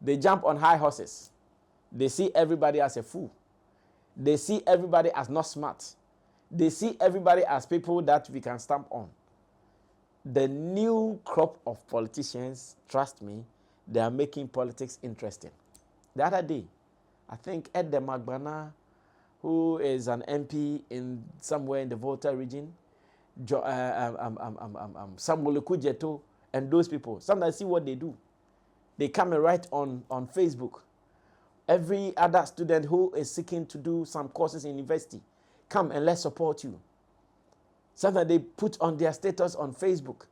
They jump on high horses. They see everybody as a fool. They see everybody as not smart. They see everybody as people that we can stamp on. The new crop of politicians, trust me, they are making politics interesting. The other day, I think Ed Magbana, who is an MP in somewhere in the Volta region, Samuel Kujeto, and those people, sometimes see what they do. They come and write on Facebook. Every other student who is seeking to do some courses in university, come and let's support you. Sometimes they put on their status on Facebook,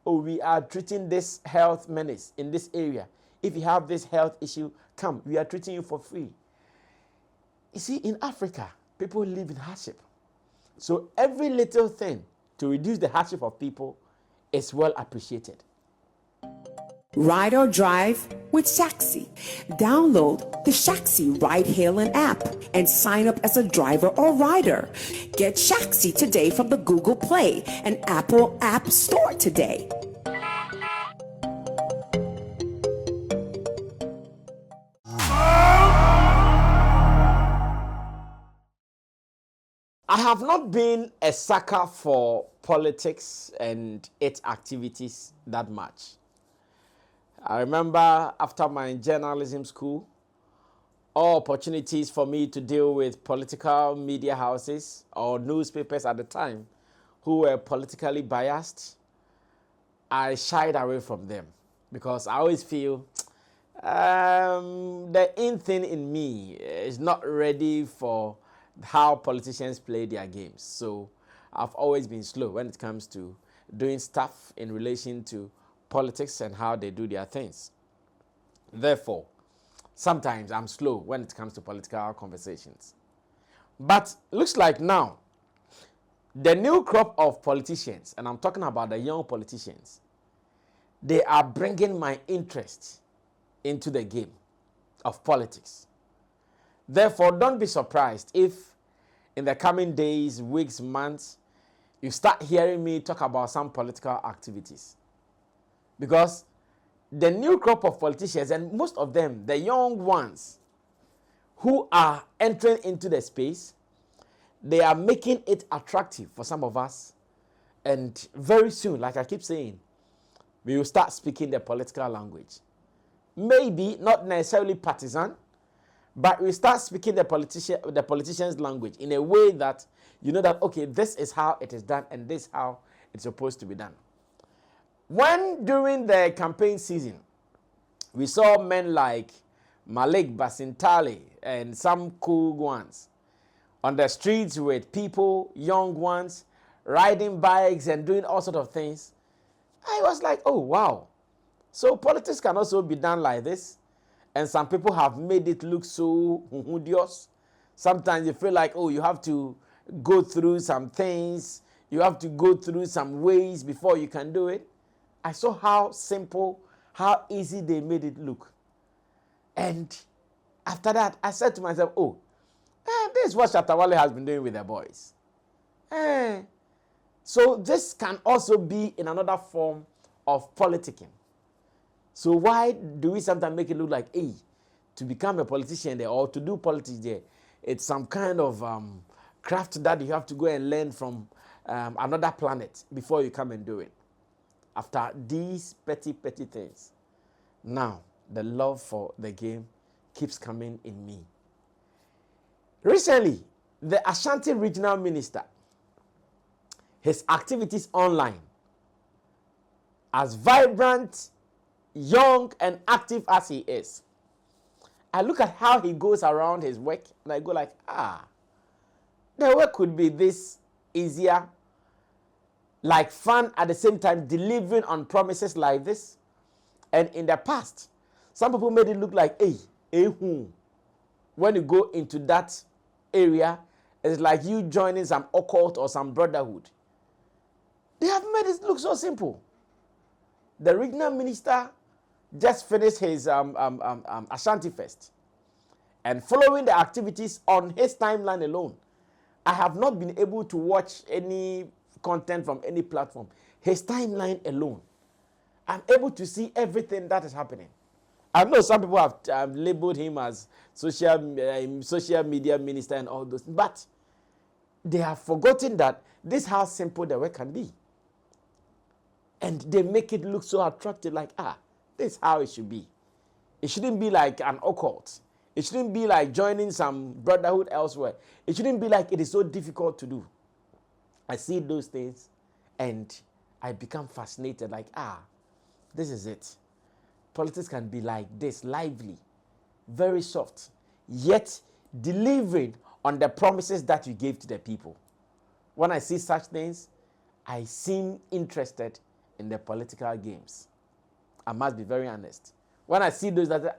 oh, we are treating this health menace in this area. If you have this health issue, come, we are treating you for free. You see, in Africa, people live in hardship. So every little thing to reduce the hardship of people is well appreciated. Ride or drive with Shaxi. Download the Shaxi ride-hailing app and sign up as a driver or rider. Get Shaxi today from the Google Play and Apple App Store today. I have not been a sucker for politics and its activities that much. I remember after my journalism school, all opportunities for me to deal with political media houses or newspapers at the time who were politically biased, I shied away from them because I always feel the in thing in me is not ready for how politicians play their games. So I've always been slow when it comes to doing stuff in relation to politics and how they do their things. Therefore, sometimes I'm slow when it comes to political conversations. But looks like now, the new crop of politicians, and I'm talking about the young politicians, they are bringing my interest into the game of politics. Therefore, don't be surprised if in the coming days, weeks, months, you start hearing me talk about some political activities. Because the new crop of politicians, and most of them, the young ones who are entering into the space, they are making it attractive for some of us. And very soon, like I keep saying, we will start speaking the political language. Maybe not necessarily partisan, but we start speaking the politician's language in a way that you know that, okay, this is how it is done and this is how it's supposed to be done. When during the campaign season, we saw men like Malik Basintali and some cool ones on the streets with people, young ones, riding bikes and doing all sorts of things, I was like, oh, wow. So politics can also be done like this. And some people have made it look so hudious. Sometimes you feel like, oh, you have to go through some things. You have to go through some ways before you can do it. I saw how simple, how easy they made it look. And after that, I said to myself, oh, this is what Shatawale has been doing with the boys. So this can also be in another form of politicking. So why do we sometimes make it look like, hey, to become a politician there or to do politics there, it's some kind of craft that you have to go and learn from another planet before you come and do it. After these petty things, now the love for the game keeps coming in me. Recently, the Ashanti regional minister, his activities online, as vibrant, young, and active as he is, I look at how he goes around his work and I go like, the work could be this easier, like fun at the same time, delivering on promises like this. And in the past, some people made it look like, when you go into that area, it's like you joining some occult or some brotherhood. They have made it look so simple. The regional minister just finished his Ashanti Fest. And following the activities on his timeline alone, I have not been able to watch any content from any platform. His timeline alone, I'm able to see everything that is happening. I know some people have labeled him as social media minister and all those, but they have forgotten that this is how simple the work can be. And they make it look so attractive, like, this is how it should be. It shouldn't be like an occult. It shouldn't be like joining some brotherhood elsewhere. It shouldn't be like it is so difficult to do. I see those things and I become fascinated, like, this is it. Politics can be like this, lively, very soft, yet delivering on the promises that you gave to the people. When I see such things, I seem interested in the political games. I must be very honest. When I see those that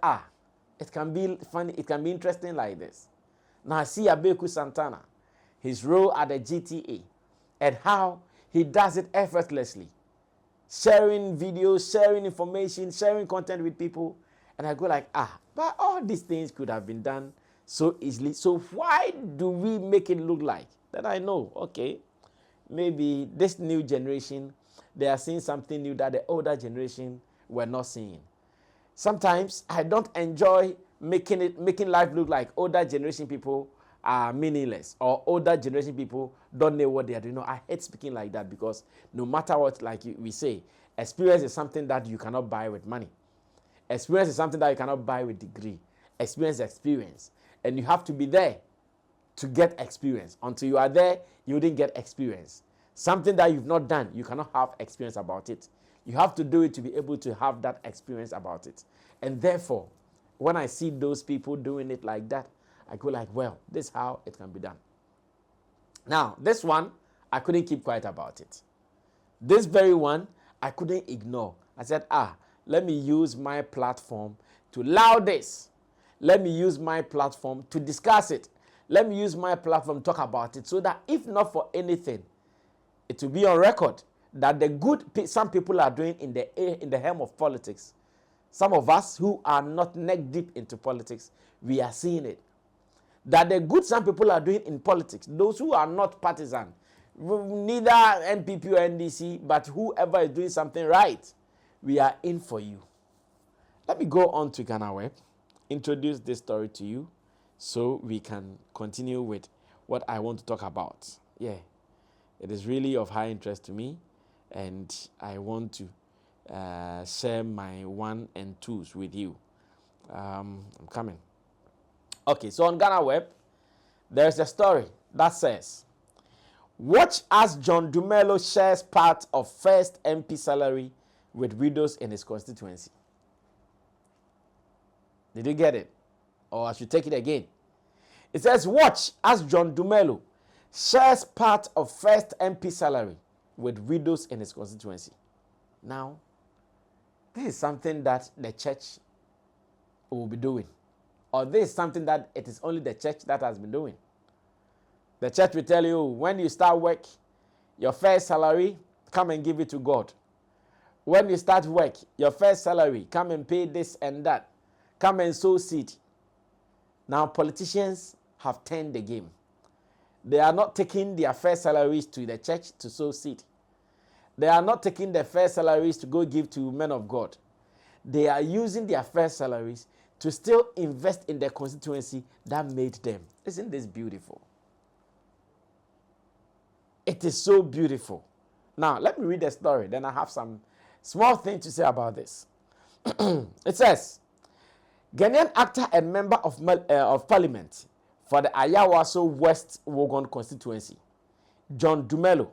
it can be funny, it can be interesting like this. Now I see Abeku Santana, his role at the GTA, and how he does it effortlessly. Sharing videos, sharing information, sharing content with people. And I go like, but all these things could have been done so easily. So why do we make it look like? Then I know, okay, maybe this new generation, they are seeing something new that the older generation were not seeing. Sometimes I don't enjoy making life look like older generation people are meaningless or older generation people don't know what they are doing. No, I hate speaking like that, because no matter what, like we say, experience is something that you cannot buy with money. Experience is something that you cannot buy with degree. Experience is experience. And you have to be there to get experience. Until you are there, you didn't get experience. Something that you've not done, you cannot have experience about it. You have to do it to be able to have that experience about it. And therefore, when I see those people doing it like that, I go like, well, this is how it can be done. Now, this one, I couldn't keep quiet about it. This very one, I couldn't ignore. I said, let me use my platform to loud this. Let me use my platform to discuss it. Let me use my platform to talk about it, so that if not for anything, it will be on record that the good some people are doing in the realm of politics. Some of us who are not neck deep into politics, we are seeing it. That the good some people are doing in politics, those who are not partisan, neither NPP or NDC, but whoever is doing something right, we are in for you. Let me go on to Ghana Web, introduce this story to you, so we can continue with what I want to talk about. Yeah, it is really of high interest to me, and I want to share my 1 and 2s with you. I'm coming. Okay, so on Ghana Web, there's a story that says, watch as John Dumelo shares part of first MP salary with widows in his constituency. Did you get it? Or I should take it again. It says, watch as John Dumelo shares part of first MP salary with widows in his constituency. Now, this is something that the church will be doing. Or this is something that it is only the church that has been doing. The church will tell you, when you start work, your first salary, come and give it to God. When you start work, your first salary, come and pay this and that. Come and sow seed. Now, politicians have turned the game. They are not taking their first salaries to the church to sow seed. They are not taking their first salaries to go give to men of God. They are using their first salaries to still invest in their constituency that made them. Isn't this beautiful? It is so beautiful. Now, let me read the story. Then I have some small thing to say about this. It says, Ghanaian actor and member of parliament for the Ayawaso West Wogon constituency, John Dumelo,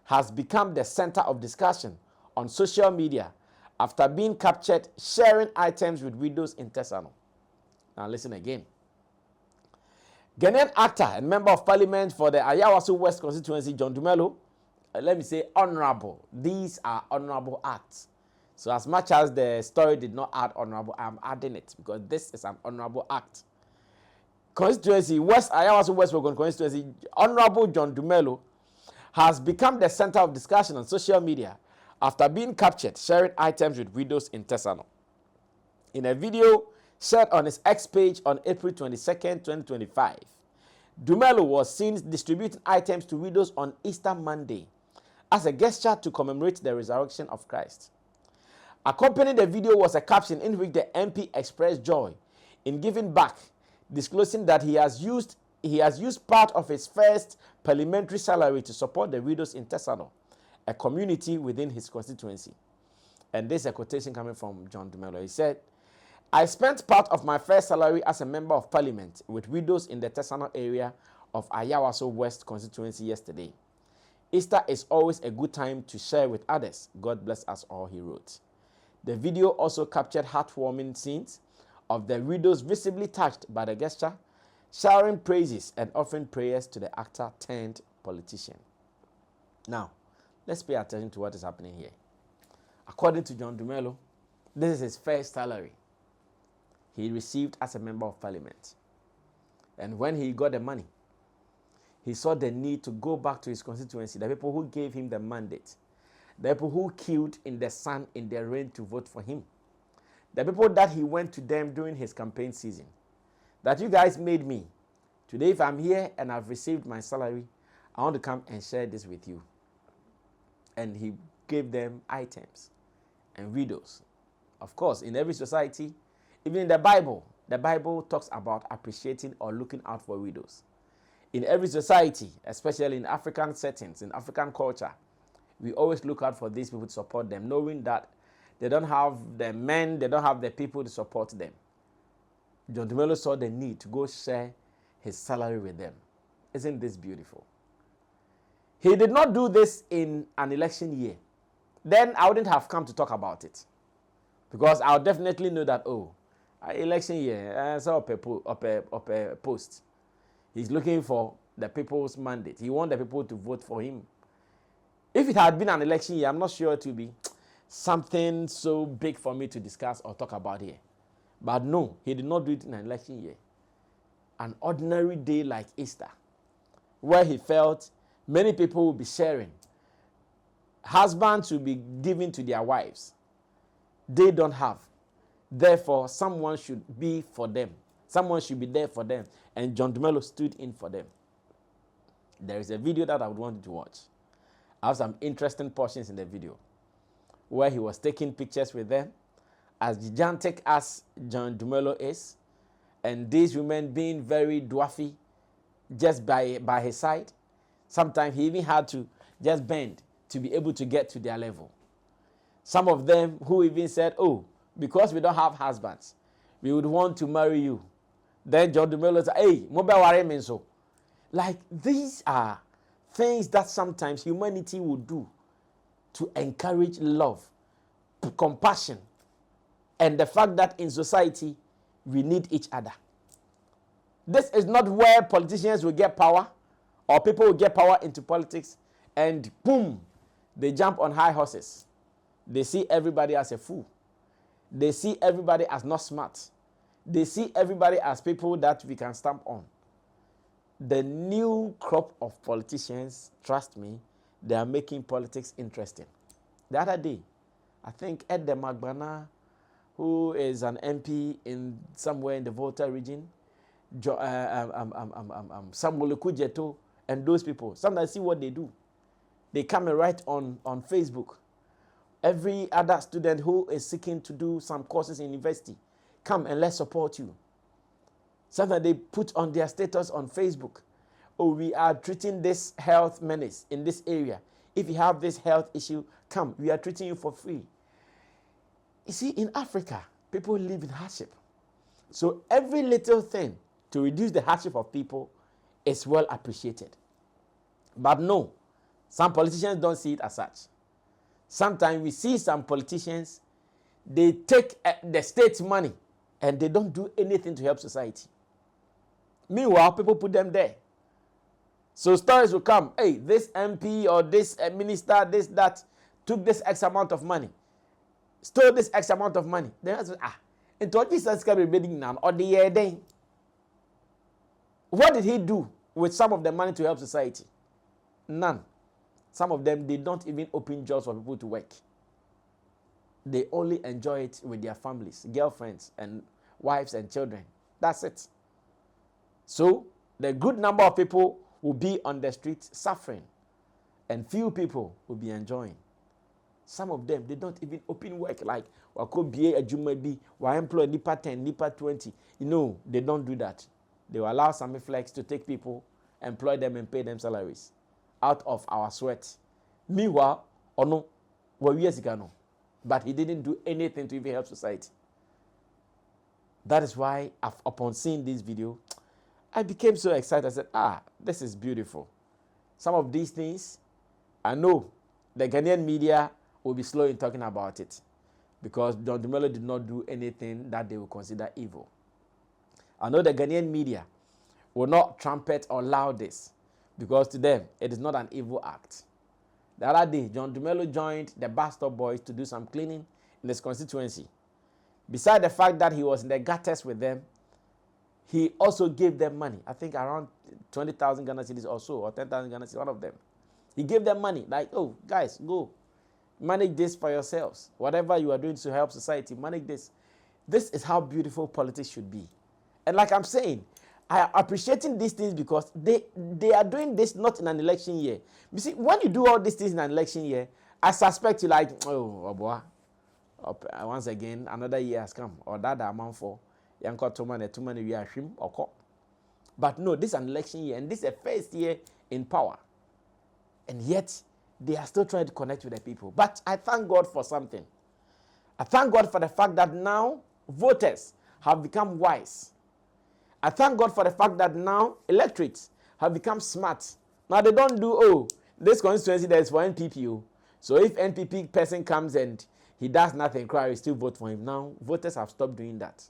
has become the center of discussion on social media after being captured sharing items with widows in Tesano. Now listen again. Ghanaian actor and member of parliament for the Ayawaso West constituency, John Dumelo, let me say honorable. These are honorable acts. So as much as the story did not add honorable, I'm adding it because this is an honorable act. Constituency, Ayawaso West Wogon constituency, Honorable John Dumelo has become the center of discussion on social media after being captured sharing items with widows in Tesano. In a video shared on his X page on April 22nd, 2025, Dumelo was seen distributing items to widows on Easter Monday as a gesture to commemorate the resurrection of Christ. Accompanying the video was a caption in which the MP expressed joy in giving back, disclosing that he has used part of his first parliamentary salary to support the widows in Tesano, a community within his constituency. And this is a quotation coming from John Dumelo. He said, "I spent part of my first salary as a member of parliament with widows in the Tesano area of Ayawaso West constituency yesterday. Easter is always a good time to share with others. God bless us all," he wrote. The video also captured heartwarming scenes of the widows visibly touched by the gesture, showering praises and offering prayers to the actor turned politician. Now, let's pay attention to what is happening here. According to John Dumelo, this is his first salary he received as a member of parliament. And when he got the money, he saw the need to go back to his constituency, the people who gave him the mandate, the people who queued in the sun, in the rain to vote for him, the people that he went to them during his campaign season, that you guys made me. Today, if I'm here and I've received my salary, I want to come and share this with you. And he gave them items and widows. Of course, in every society, even in the Bible talks about appreciating or looking out for widows. In every society, especially in African settings, in African culture, we always look out for these people to support them, knowing that they don't have the men, they don't have the people to support them. John Dumelo saw the need to go share his salary with them. Isn't this beautiful? He did not do this in an election year. Then I wouldn't have come to talk about it. Because I'll definitely know that, election year, I saw up a post. He's looking for the people's mandate. He wants the people to vote for him. If it had been an election year, I'm not sure it would be something so big for me to discuss or talk about here. But no, he did not do it in an election year. An ordinary day like Easter, where he felt many people will be sharing. Husbands will be giving to their wives. They don't have. Therefore, someone should be for them. Someone should be there for them. And John Dumelo stood in for them. There is a video that I would want you to watch. I have some interesting portions in the video where he was taking pictures with them, as gigantic as John Dumelo is, and these women being very dwarfy just by his side. Sometimes he even had to just bend to be able to get to their level. Some of them who even said, because we don't have husbands, we would want to marry you. Then John Dumelo said, hey, mobile worry me so. Like, these are things that sometimes humanity will do to encourage love, compassion, and the fact that in society we need each other. This is not where politicians will get power or people will get power into politics and boom, they jump on high horses. They see everybody as a fool. They see everybody as not smart. They see everybody as people that we can stamp on. The new crop of politicians, trust me, they are making politics interesting. The other day, I think Ed Magbana, who is an MP in somewhere in the Volta region, Samuel Kujeto, and those people, sometimes see what they do. They come and write on Facebook. Every other student who is seeking to do some courses in university, come and let's support you. Sometimes they put on their status on Facebook, we are treating this health menace in this area. If you have this health issue, come, we are treating you for free. You see, in Africa, people live in hardship. So every little thing to reduce the hardship of people is well appreciated. But no, some politicians don't see it as such. Sometimes we see some politicians, they take the state's money and they don't do anything to help society. Meanwhile, people put them there. So stories will come, hey, this MP or this minister, this, that, took this X amount of money, stole this X amount of money. Then I say, into what Jesus can be bidding now, or the year day. What did he do with some of the money to help society? None. Some of them, they don't even open jobs for people to work. They only enjoy it with their families, girlfriends, and wives and children. That's it. So, the good number of people will be on the streets suffering, and few people will be enjoying. Some of them, they don't even open work. Like, wako BA a Jumabi, wa employ nipa 10, nipa 20. You know, they don't do that. They will allow Sammy Flex to take people, employ them, and pay them salaries out of our sweat. Meanwhile, ono, we years ago, but he didn't do anything to even help society. That is why, upon seeing this video, I became so excited. I said, this is beautiful. Some of these things, I know the Ghanaian media will be slow in talking about it because John Dumelo did not do anything that they will consider evil. I know the Ghanaian media will not trumpet or loud this because to them, it is not an evil act. The other day, John Dumelo joined the bus stop boys to do some cleaning in his constituency. Besides the fact that he was in the gutters with them, he also gave them money. I think around 20,000 Ghana cedis or so, or 10,000 Ghana cedis, one of them. He gave them money, like, oh, guys, go. Manage this for yourselves. Whatever you are doing to help society, manage this. This is how beautiful politics should be. And like I'm saying, I am appreciating these things because they are doing this not in an election year. You see, when you do all these things in an election year, I suspect you like, oh boy, once again, another year has come, or that amount for Yanko too many we are shrim or. But no, this is an election year, and this is the first year in power. And yet, they are still trying to connect with the people. But I thank God for something. I thank God for the fact that now voters have become wise. I thank God for the fact that now electorates have become smart. Now they don't do, this constituency that is for NPP. So if NPP person comes and he does nothing, we still vote for him. Now voters have stopped doing that.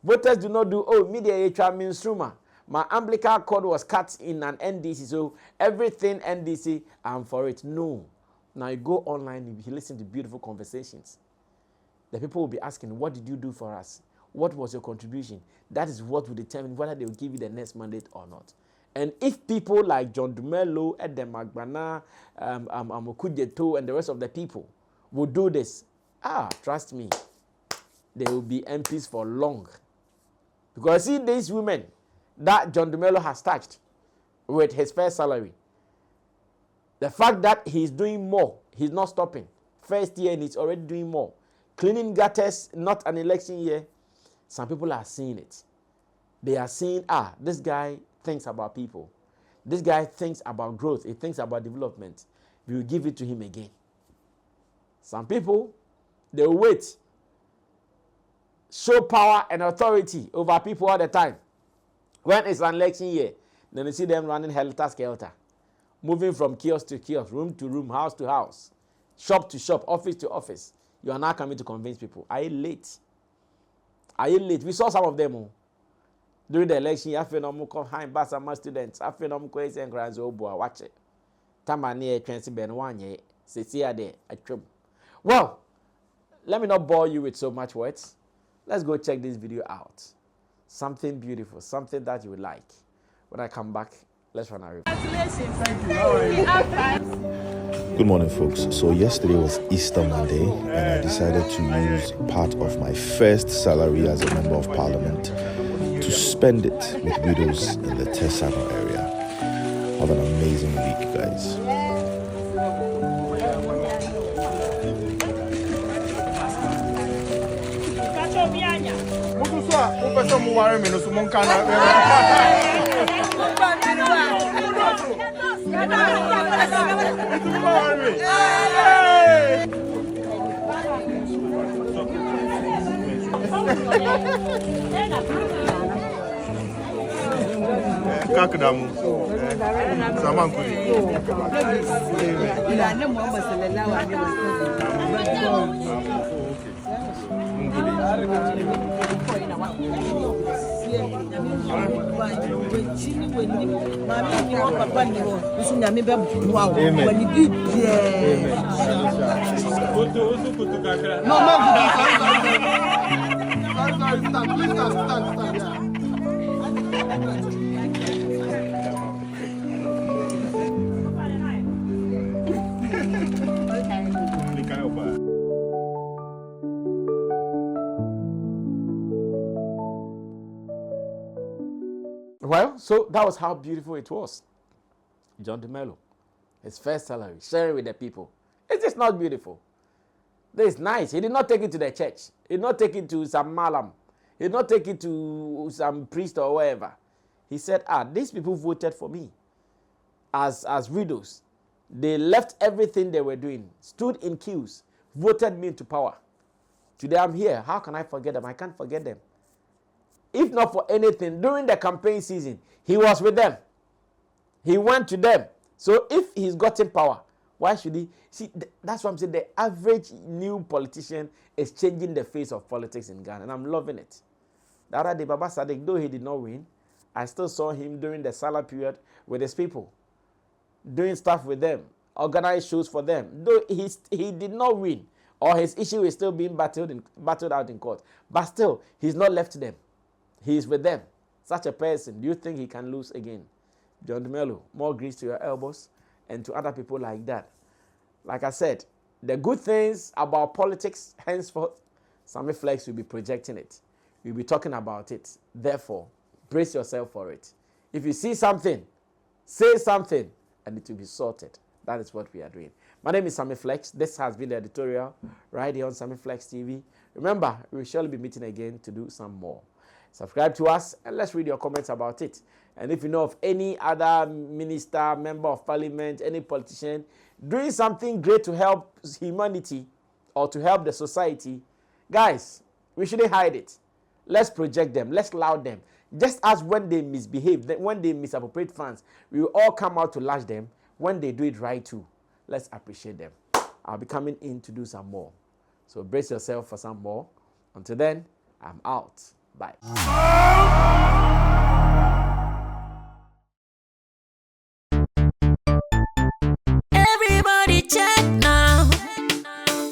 Voters do not do, media mainstreamer. My umbilical cord was cut in an NDC, so everything NDC, I'm for it. No. Now you go online, you listen to beautiful conversations. The people will be asking, what did you do for us? What was your contribution? That is what will determine whether they will give you the next mandate or not. And if people like John Dumelo, Edem Agbana, Okujeto, and the rest of the people will do this, trust me, they will be MPs for long. Because see these women that John Dumelo has touched with his first salary. The fact that he's doing more, he's not stopping. First year and he's already doing more. Cleaning gutters, not an election year. Some people are seeing it. They are seeing, this guy thinks about people. This guy thinks about growth. He thinks about development. We will give it to him again. Some people, they will wait. Show power and authority over people all the time. When it's an election year, then you see them running helter-skelter, moving from kiosk to kiosk, room to room, house to house, shop to shop, office to office. You are now coming to convince people. Are you late? Are you late? We saw some of them during the election. I feel no more high Basama students. I feel no more crazy and crazy. Oh boy, watch it. Tamani Transi Benwanye. Cecilia there. Well, let me not bore you with so much words. Let's go check this video out. Something beautiful, something that you would like. When I come back, let's run a review. Good morning, folks. So yesterday was Easter Monday, and I decided to use part of my first salary as a member of parliament to spend it with widows in the Tesano area. Have an amazing week, guys. Kakadamu. Samankuri. Well, so that was how beautiful it was. John Dumelo, his first salary, sharing with the people. Is this not beautiful? This is nice. He did not take it to the church. He did not take it to some malam. He did not take it to some priest or wherever. He said, these people voted for me as widows. They left everything they were doing, stood in queues, voted me into power. Today I'm here. How can I forget them? I can't forget them. If not for anything, during the campaign season, he was with them. He went to them. So if he's gotten power, why should he? See, that's what I'm saying. The average new politician is changing the face of politics in Ghana, and I'm loving it. The other day, Baba Sadiq, though he did not win, I still saw him during the Salah period with his people, doing stuff with them, organize shows for them. Though he did not win, or his issue is still being battled out in court, but still, he's not left them. He is with them. Such a person, do you think he can lose again? John Dumelo, more grease to your elbows, and to other people like that. Like I said, the good things about politics, henceforth, Sammy Flex will be projecting it. We'll be talking about it. Therefore, brace yourself for it. If you see something, say something, and it will be sorted. That is what we are doing. My name is Sammy Flex. This has been the editorial right here on Sammy Flex TV. Remember, we will surely be meeting again to do some more. Subscribe to us and let's read your comments about it. And if you know of any other minister, member of parliament, any politician doing something great to help humanity or to help the society, guys, we shouldn't hide it. Let's project them. Let's laud them. Just as when they misbehave, when they misappropriate funds, we will all come out to lash them. When they do it right too, let's appreciate them. I'll be coming in to do some more. So brace yourself for some more. Until then, I'm out. Bye. Everybody check now.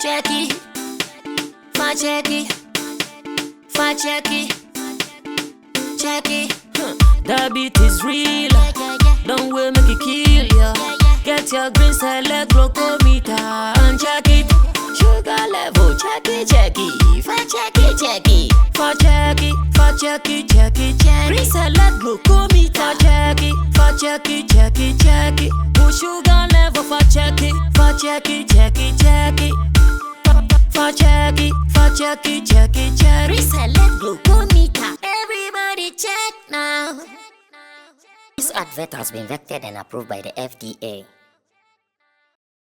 Check it. Fa check it. Fa check it. Check it. The beat is real. Don't wait, make it kill ya. Get your green select glucometer and check it. Sugar level, check it, check it. Fa check it, check it. Fa check it, fa check it, check it, check it. Green select glucometer, check it, fa check it, check it, check it. Put sugar level, fa check it, fa check it, check it, check it. Fa check it, fa check it, check it, check it. Green select glucometer. Everybody check now. This advert has been vetted and approved by the FDA.